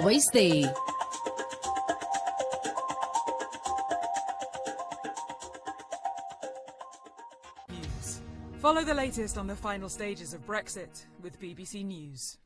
always there. Follow the latest on the final stages of Brexit with BBC News.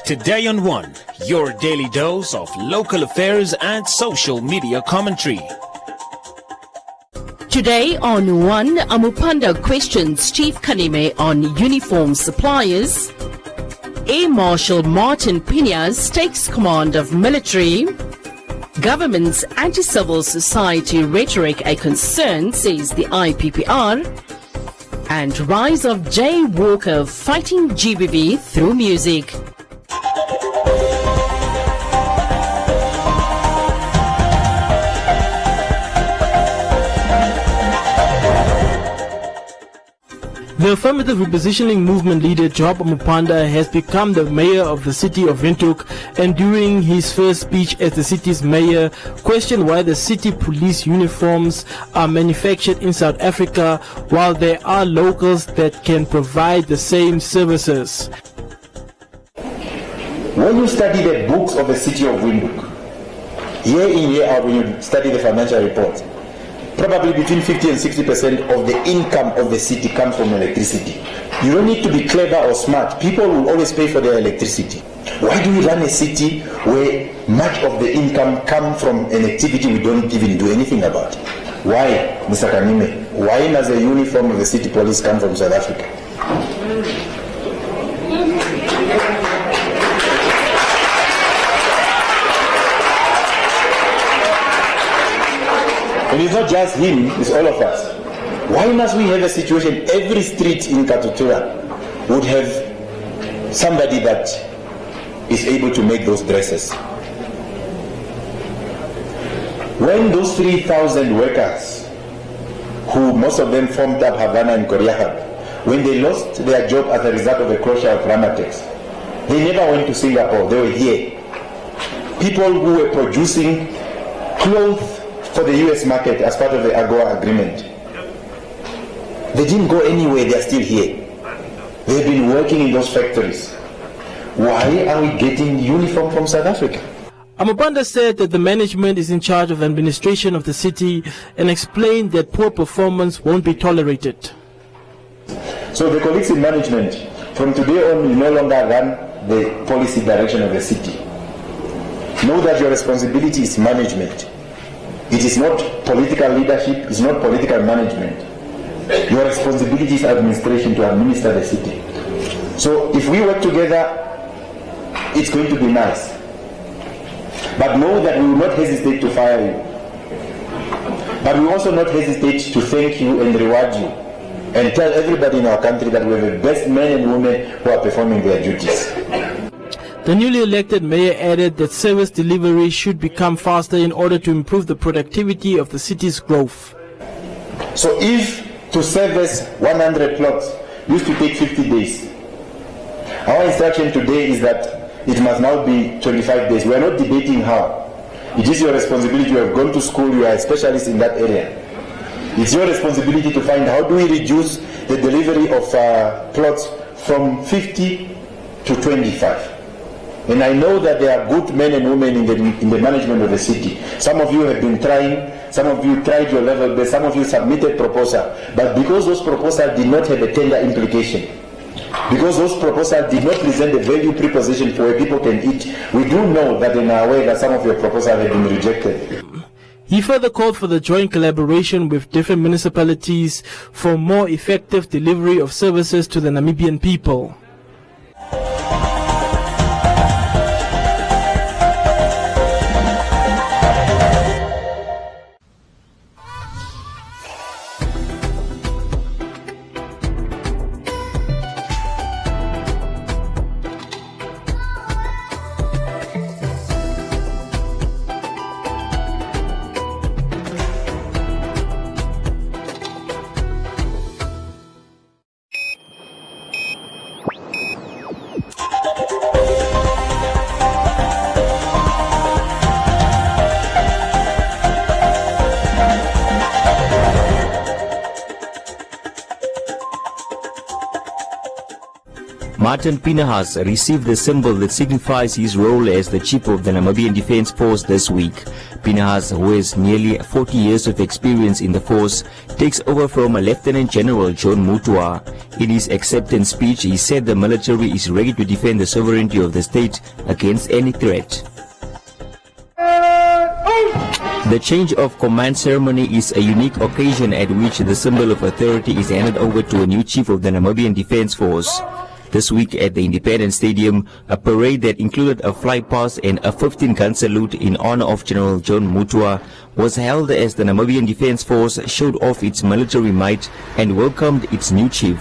Today on One, your daily dose of local affairs and social media commentary. Today on One, Amupanda questions Chief Kaneme on uniform suppliers. Air Marshal Martin Piñas takes command of military. Government's anti-civil society rhetoric a concern, says the IPPR. And rise of Jay Walker fighting GBV through music. The affirmative repositioning movement leader Job Amupanda has become the mayor of the city of Windhoek, and during his first speech as the city's mayor, questioned why the city police uniforms are manufactured in South Africa while there are locals that can provide the same services. When you study the books of the city of Windhoek, year in, year out, when you study the financial reports, probably between 50 and 60% of the income of the city comes from electricity. You don't need to be clever or smart. People will always pay for their electricity. Why do we run a city where much of the income comes from an activity we don't even do anything about? Why, Mr. Kanime? Why does the uniform of the city police come from South Africa? And it's not just him, it's all of us. Why must we have a situation every street in Katutura would have somebody that is able to make those dresses? When those 3,000 workers, who most of them formed up Havana and Korea Hub, when they lost their job as a result of the closure of Ramatex, they never went to Singapore, they were here. People who were producing clothes for the US market as part of the AGOA agreement, they didn't go anywhere, they are still here. They've been working in those factories. Why are we getting uniform from South Africa? Amupanda said that the management is in charge of the administration of the city and explained that poor performance won't be tolerated. So the colleagues in management, from today on, you no longer run the policy direction of the city. Know that your responsibility is management. It is not political leadership, it's not political management. Your responsibility is administration, to administer the city. So if we work together, it's going to be nice. But know that we will not hesitate to fire you. But we will also not hesitate to thank you and reward you, and tell everybody in our country that we have the best men and women who are performing their duties. The newly elected mayor added that service delivery should become faster in order to improve the productivity of the city's growth. So if to service 100 plots used to take 50 days, our instruction today is that it must now be 25 days. We are not debating how. It is your responsibility. You have gone to school, you are a specialist in that area. It's your responsibility to find how do we reduce the delivery of plots from 50 to 25. And I know that there are good men and women in the management of the city. Some of you have been trying, some of you tried your level best, some of you submitted proposal. But because those proposals did not have a tender implication, because those proposals did not present the value preposition for where people can eat, we do know that in our way that some of your proposals have been rejected. He further called for the joint collaboration with different municipalities for more effective delivery of services to the Namibian people. Martin Pinahas received the symbol that signifies his role as the chief of the Namibian Defence Force this week. Pinahas, who has nearly 40 years of experience in the force, takes over from Lieutenant General John Mutua. In his acceptance speech, he said the military is ready to defend the sovereignty of the state against any threat. The change of command ceremony is a unique occasion at which the symbol of authority is handed over to a new chief of the Namibian Defence Force. This week at the Independence Stadium, a parade that included a flypast and a 15-gun salute in honor of General John Mutua was held as the Namibian Defence Force showed off its military might and welcomed its new chief.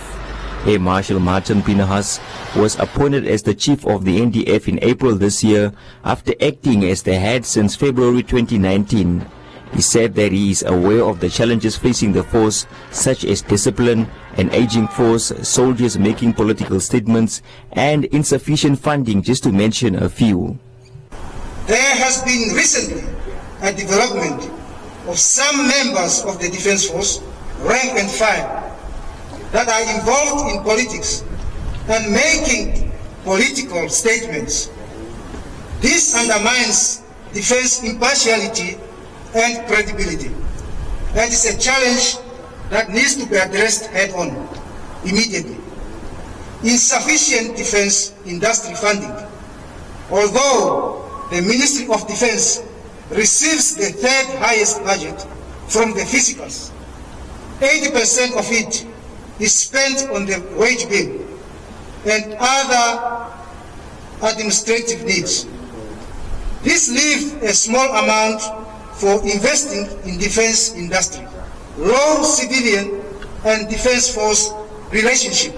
Air Marshal Martin Pinahas was appointed as the chief of the NDF in April this year after acting as the head since February 2019. He said that he is aware of the challenges facing the force, such as discipline, an aging force, soldiers making political statements, and insufficient funding, just to mention a few. There has been recently a development of some members of the Defence Force, rank and file, that are involved in politics and making political statements. This undermines defence impartiality and credibility, and is a challenge that needs to be addressed head-on, immediately. Insufficient defence industry funding. Although the Ministry of Defence receives the third highest budget from the physicals, 80% of it is spent on the wage bill and other administrative needs. This leaves a small amount for investing in defence industry, low civilian and defence force relationship.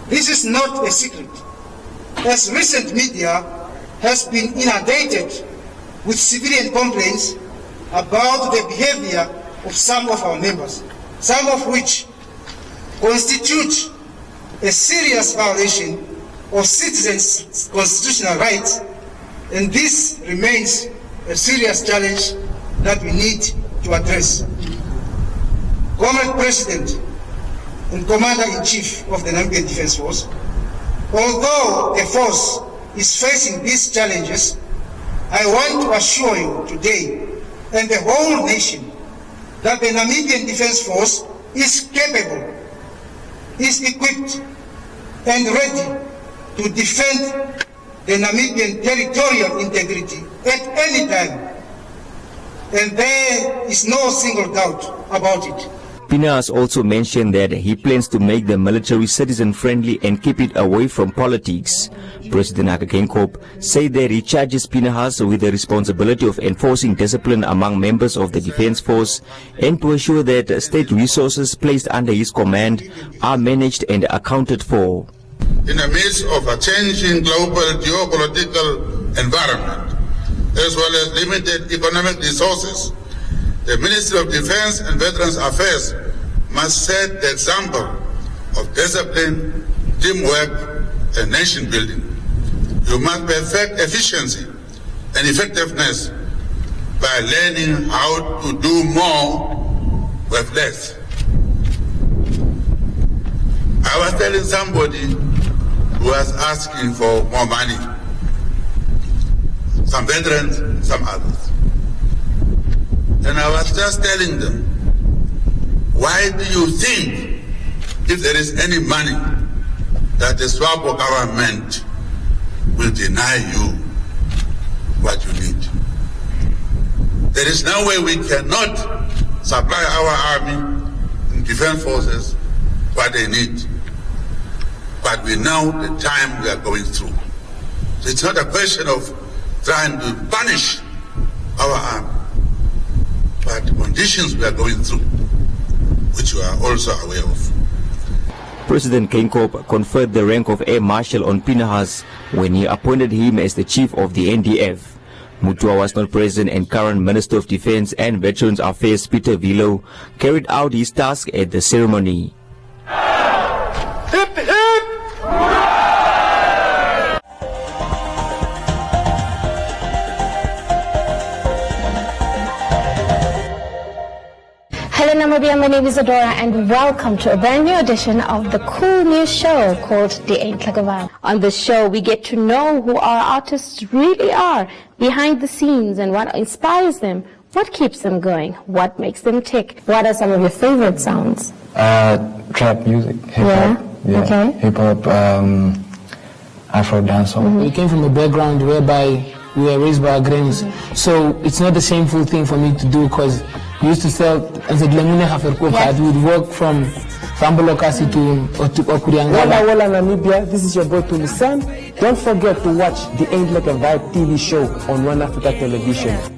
This is not a secret, as recent media has been inundated with civilian complaints about the behavior of some of our members, some of which constitute a serious violation of citizens' constitutional rights, and this remains a serious challenge that we need to address. Comrade President and Commander-in-Chief of the Namibian Defence Force, although the force is facing these challenges, I want to assure you today and the whole nation that the Namibian Defence Force is capable, is equipped and ready to defend the Namibian territorial integrity at any time, and there is no single doubt about it. Pinahas also mentioned that he plans to make the military citizen-friendly and keep it away from politics. President Hakakenkop said that he charges Pinahas with the responsibility of enforcing discipline among members of the Defence Force and to ensure that state resources placed under his command are managed and accounted for. In the midst of a changing global geopolitical environment, as well as limited economic resources, the Ministry of Defence and Veterans Affairs must set the example of discipline, teamwork, and nation building. You must perfect efficiency and effectiveness by learning how to do more with less. I was telling somebody who was asking for more money, some veterans, some others. And I was just telling them, why do you think, if there is any money, that the SWAPO government will deny you what you need? There is no way we cannot supply our army and defense forces what they need. But we know the time we are going through. So it's not a question of trying to punish our army, but the conditions we are going through, which you are also aware of. President Geingob conferred the rank of Air Marshal on Pinahas when he appointed him as the chief of the NDF. Mutua was not present, and current Minister of Defense and Veterans Affairs Peter Vilo carried out his task at the ceremony. Hello Namibia, my name is Adora and welcome to a brand new edition of the cool new show called The Eintlagawal. On this show we get to know who our artists really are behind the scenes and what inspires them, what keeps them going, what makes them tick. What are some of your favorite sounds? Trap music, hip-hop, Okay. hip-hop, Afro dancehall. We came from a background whereby we were raised by our grannies, so it's not the shameful thing for me to do because we used to sell as a we would work from Fambolokasi to Okuriangala. Wala Namibia, this is your boy Tulisan. Don't forget to watch the Eintlagawal TV show on One Africa Television.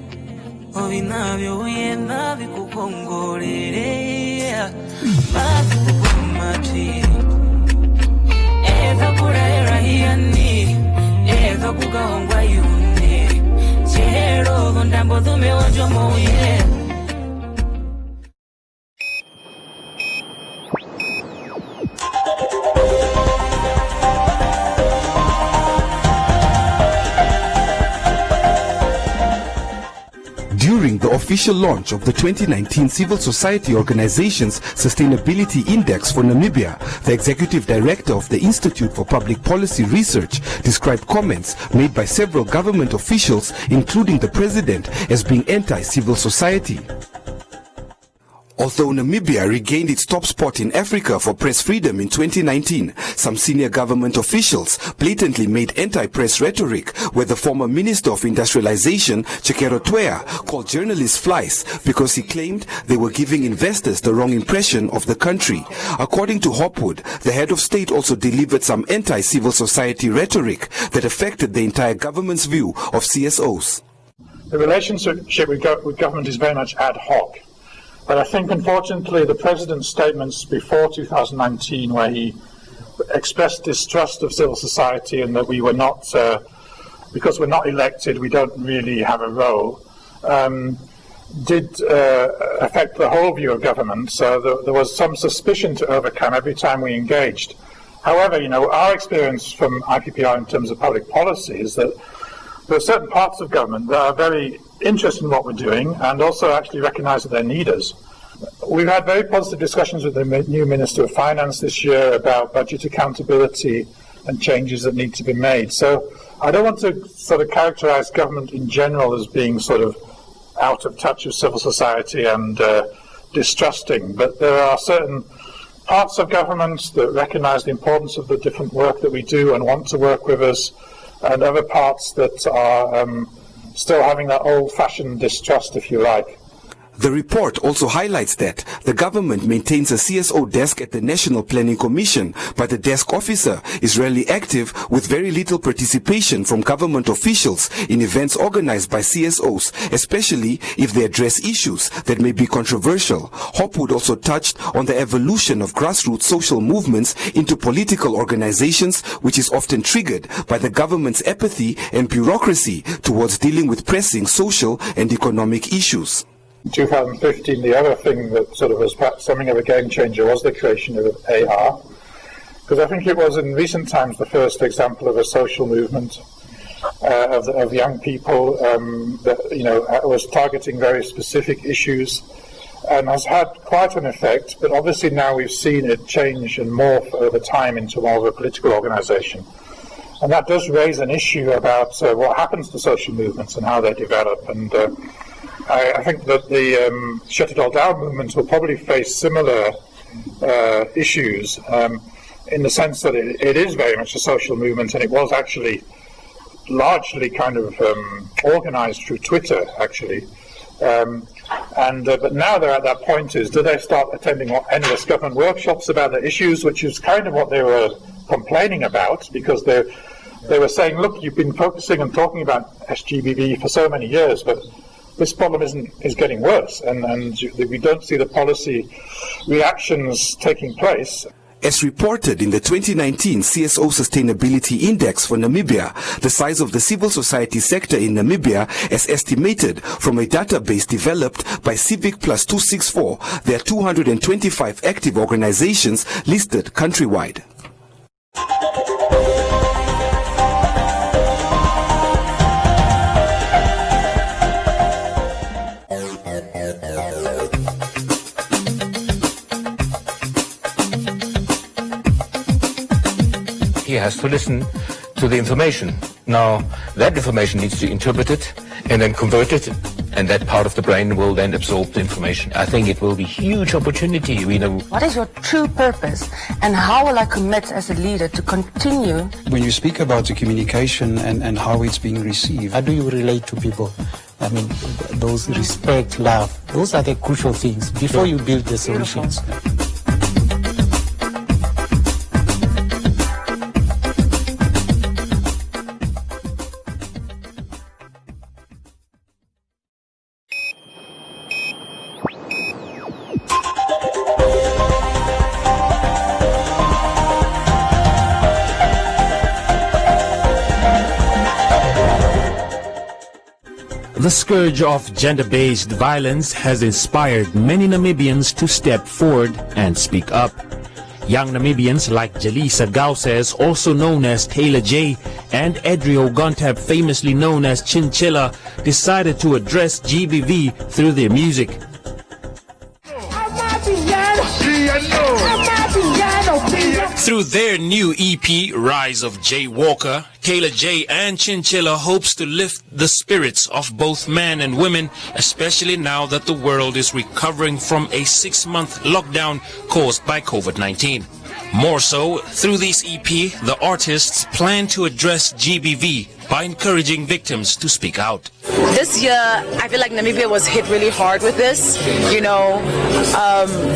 During the official launch of the 2019 Civil Society Organizations Sustainability Index for Namibia, the Executive Director of the Institute for Public Policy Research described comments made by several government officials, including the President, as being anti-civil society. Although Namibia regained its top spot in Africa for press freedom in 2019, some senior government officials blatantly made anti-press rhetoric, where the former Minister of Industrialization, Chekero Twea, called journalists flies because he claimed they were giving investors the wrong impression of the country. According to Hopwood, the head of state also delivered some anti-civil society rhetoric that affected the entire government's view of CSOs. The relationship with government is very much ad hoc. But I think, unfortunately, the President's statements before 2019, where he expressed distrust of civil society and that we were not, because we're not elected, we don't really have a role, did affect the whole view of government. So there was some suspicion to overcome every time we engaged. However, our experience from IPPR in terms of public policy is that there are certain parts of government that are very interested in what we're doing and also actually recognize that they need us. We've had very positive discussions with the new Minister of Finance this year about budget accountability and changes that need to be made. So I don't want to sort of characterize government in general as being sort of out of touch with civil society and distrusting, but there are certain parts of government that recognize the importance of the different work that we do and want to work with us, and other parts that are still having that old-fashioned distrust, if you like. The report also highlights that the government maintains a CSO desk at the National Planning Commission, but the desk officer is rarely active, with very little participation from government officials in events organized by CSOs, especially if they address issues that may be controversial. Hopwood also touched on the evolution of grassroots social movements into political organizations, which is often triggered by the government's apathy and bureaucracy towards dealing with pressing social and economic issues. In 2015, the other thing that sort of was perhaps something of a game changer was the creation of AR, because I think it was in recent times the first example of a social movement of young people that was targeting very specific issues and has had quite an effect. But obviously now we've seen it change and morph over time into more of a political organization. And that does raise an issue about what happens to social movements and how they develop. And I think that the Shut It All Down movement will probably face similar issues in the sense that it is very much a social movement, and it was actually largely kind of organized through Twitter, actually. But now they're at that point is, do they start attending endless government workshops about the issues, which is kind of what they were complaining about, because they were saying, look, you've been focusing and talking about SGBV for so many years, but this problem is getting worse, and we don't see the policy reactions taking place. As reported in the 2019 CSO Sustainability Index for Namibia, the size of the civil society sector in Namibia, as estimated from a database developed by Civic Plus 264, there are 225 active organizations listed countrywide. He has to listen to the information. Now, that information needs to interpret it and then convert it, and that part of the brain will then absorb the information. I think it will be a huge opportunity. What is your true purpose, and how will I commit as a leader to continue? When you speak about the communication and how it's being received, how do you relate to people? I mean, those respect, love, those are the crucial things before you build the solutions. The scourge of gender-based violence has inspired many Namibians to step forward and speak up. Young Namibians like Jalisa Gausses, also known as Taylor J, and Adrio Gontap, famously known as Chinchilla, decided to address GBV through their music. Through their new EP, Rise of Jay Walker, Taylor J and Chinchilla hopes to lift the spirits of both men and women, especially now that the world is recovering from a 6-month lockdown caused by COVID-19. More so, through this EP, the artists plan to address GBV by encouraging victims to speak out. This year, I feel like Namibia was hit really hard with this. You know,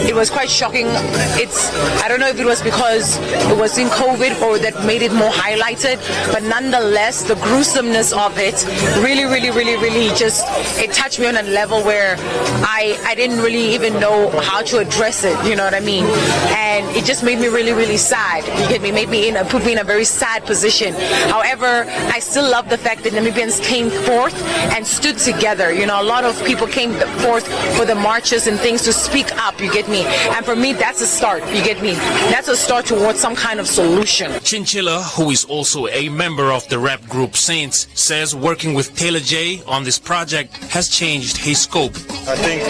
it was quite shocking. I don't know if it was because it was in COVID or that made it more highlighted, but nonetheless, the gruesomeness of it really just, it touched me on a level where I didn't really even know how to address it, you know what I mean? And it just made me really sad. You get me? Put me in a very sad position. However, I still love the fact that Namibians came forth and stood together. You know, a lot of people came forth for the marches and things to speak up, you get me? And for me, that's a start, you get me? That's a start towards some kind of solution. Chinchilla, who is also a member of the rap group Saints, says working with Taylor J on this project has changed his scope. I think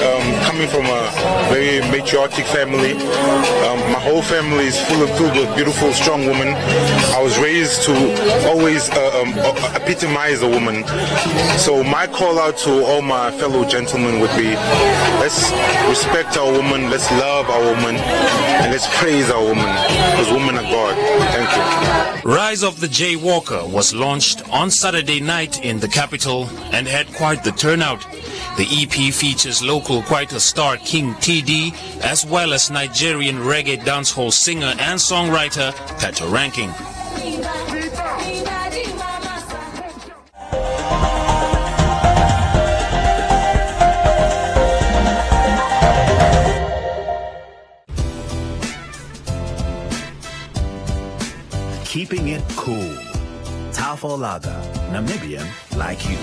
coming from a very matriarchic family, my whole family is filled with beautiful, strong women. I was raised to always epitomize a woman. So my call out to all my fellow gentlemen would be, let's respect our woman, let's love our woman, and let's praise our woman, because women are God. Thank you. Rise of the Jay Walker was launched on Saturday night in the capital and had quite the turnout. The EP features local Kwaito star King TD, as well as Nigerian reggae dancehall singer and songwriter Peto Ranking. Keeping it cool. Tafel Lager, Namibian like you.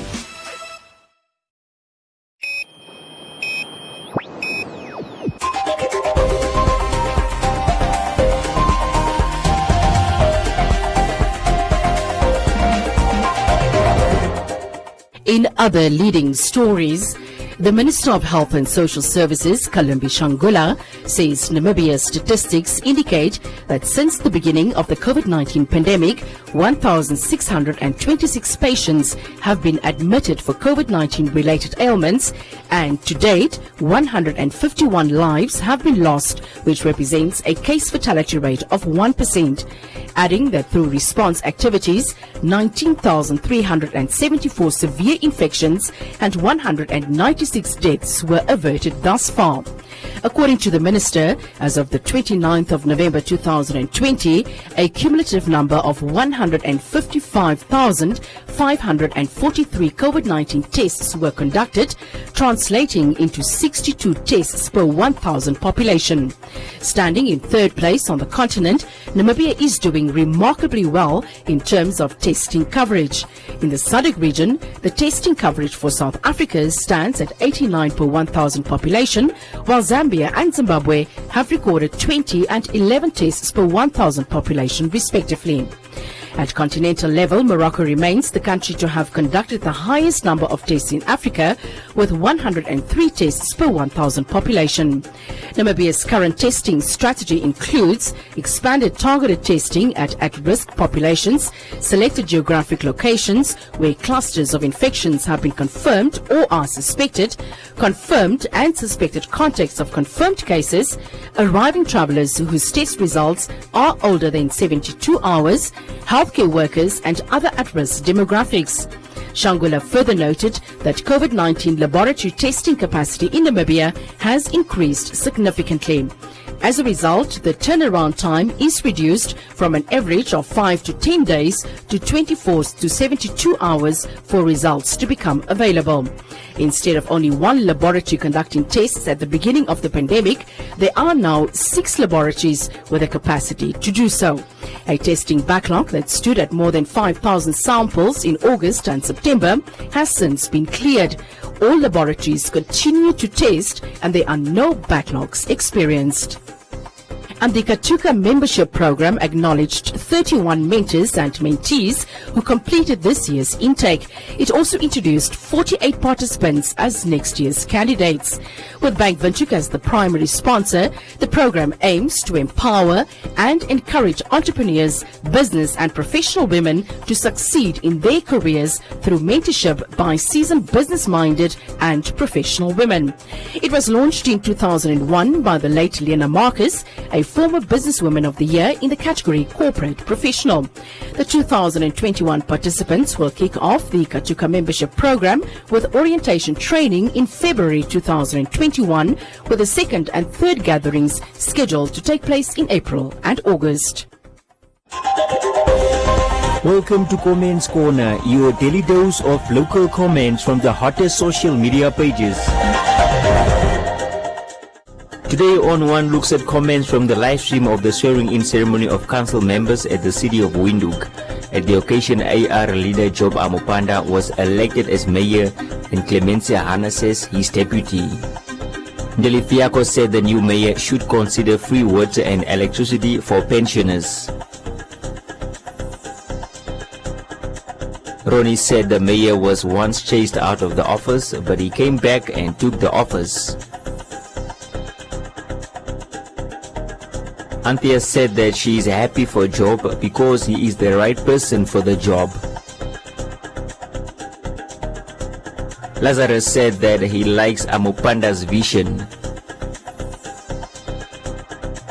In other leading stories, the Minister of Health and Social Services, Kalumbi Shangula, says Namibia's statistics indicate that since the beginning of the COVID-19 pandemic, 1,626 patients have been admitted for COVID-19 related ailments, and to date, 151 lives have been lost, which represents a case fatality rate of 1%. Adding that through response activities, 19,374 severe infections and 196 36 deaths were averted thus far. According to the minister, as of the 29th of November 2020, a cumulative number of 155,543 COVID-19 tests were conducted, translating into 62 tests per 1,000 population. Standing in third place on the continent, Namibia is doing remarkably well in terms of testing coverage. In the SADC region, the testing coverage for South Africa stands at 89 per 1,000 population, while Zambia and Zimbabwe have recorded 20 and 11 tests per 1,000 population respectively. At continental level, Morocco remains the country to have conducted the highest number of tests in Africa, with 103 tests per 1,000 population. Namibia's current testing strategy includes expanded targeted testing at at-risk populations, selected geographic locations where clusters of infections have been confirmed or are suspected, confirmed and suspected contacts of confirmed cases, arriving travelers whose test results are older than 72 hours, healthcare workers and other at-risk demographics. Shangula further noted that COVID-19 laboratory testing capacity in Namibia has increased significantly. As a result, the turnaround time is reduced from an average of 5 to 10 days to 24 to 72 hours for results to become available. Instead of only one laboratory conducting tests at the beginning of the pandemic, there are now 6 laboratories with the capacity to do so. A testing backlog that stood at more than 5,000 samples in August and September has since been cleared. All laboratories continue to test and there are no backlogs experienced. And the Katuka membership program acknowledged 31 mentors and mentees who completed this year's intake. It also introduced 48 participants as next year's candidates. With Bank Windhoek as the primary sponsor, the program aims to empower and encourage entrepreneurs, business and professional women to succeed in their careers through mentorship by seasoned business-minded and professional women. It was launched in 2001 by the late Lena Marcus, a former Businesswoman of the Year in the category Corporate Professional. The 2021 participants will kick off the Katuka membership program with orientation training in February 2021, with the second and third gatherings scheduled to take place in April and August. Welcome to Comments Corner, your daily dose of local comments from the hottest social media pages. Today on One looks at comments from the live stream of the swearing-in ceremony of council members at the city of Windhoek. At the occasion, AR leader Job Amupanda was elected as mayor and Clemencia Hannes his deputy. Ndelifiako said the new mayor should consider free water and electricity for pensioners. Ronnie said the mayor was once chased out of the office, but he came back and took the office. Anthea said that she is happy for Job because he is the right person for the job. Lazarus said that he likes Amupanda's vision.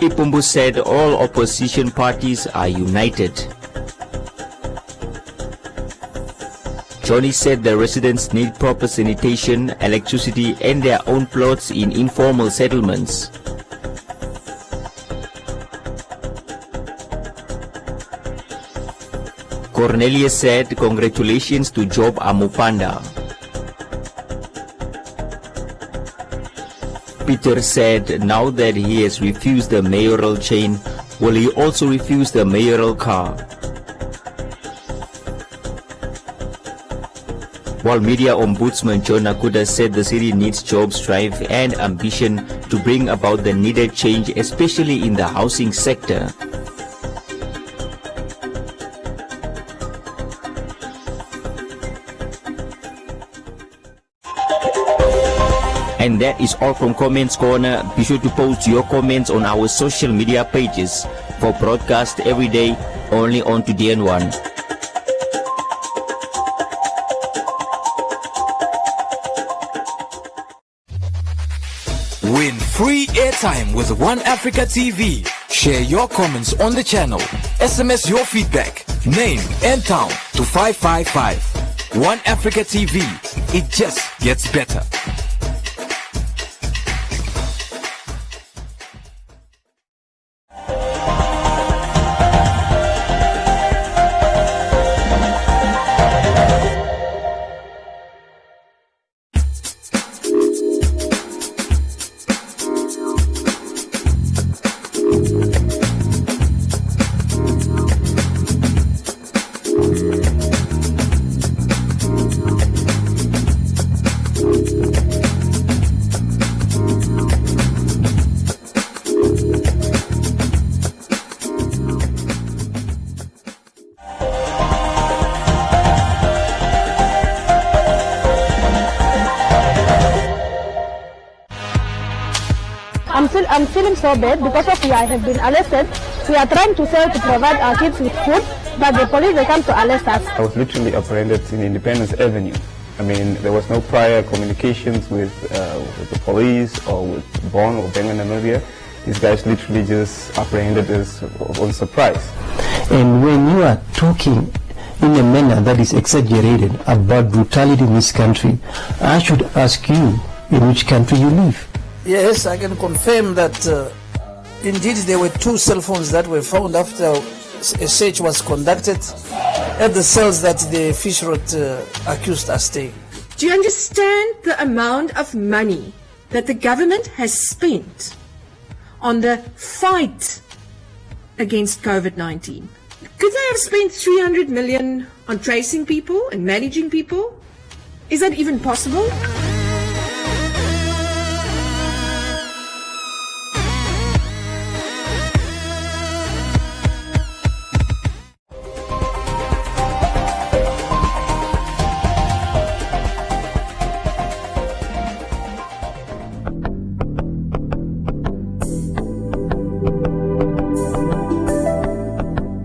Ipumbu said all opposition parties are united. Johnny said the residents need proper sanitation, electricity and their own plots in informal settlements. Cornelius said congratulations to Job Amupanda. Peter said now that he has refused the mayoral chain, will he also refuse the mayoral car? While Media Ombudsman John Nakuda said the city needs Job's drive and ambition to bring about the needed change, especially in the housing sector. And that is all from Comments Corner. Be sure to post your comments on our social media pages for broadcast every day only on Today and One. Win free airtime with One Africa TV. Share your comments on the channel. SMS your feedback, name and town to 555. One Africa TV. It just gets better. I'm feeling so bad because of I have been arrested. We are trying to sell to provide our kids with food, but the police, they come to arrest us. I was literally apprehended in Independence Avenue. I mean, there was no prior communications with the police or with Bonn or Benga Namibia. These guys literally just apprehended us on surprise. And when you are talking in a manner that is exaggerated about brutality in this country, I should ask you in which country you live. Yes, I can confirm that indeed there were 2 cell phones that were found after a search was conducted at the cells that the Fish Road accused are staying. Do you understand the amount of money that the government has spent on the fight against COVID-19? Could they have spent 300 million on tracing people and managing people? Is that even possible?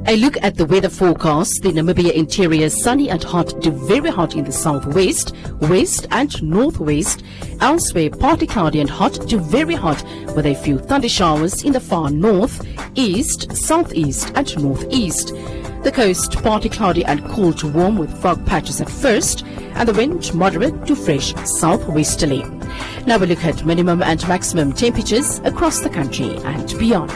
A look at the weather forecast. The Namibia interior sunny and hot to very hot in the southwest, west and northwest. Elsewhere partly cloudy and hot to very hot with a few thunder showers in the far north, east, southeast and northeast. The coast partly cloudy and cool to warm with fog patches at first, and the wind moderate to fresh southwesterly. Now we look at minimum and maximum temperatures across the country and beyond.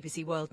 BBC World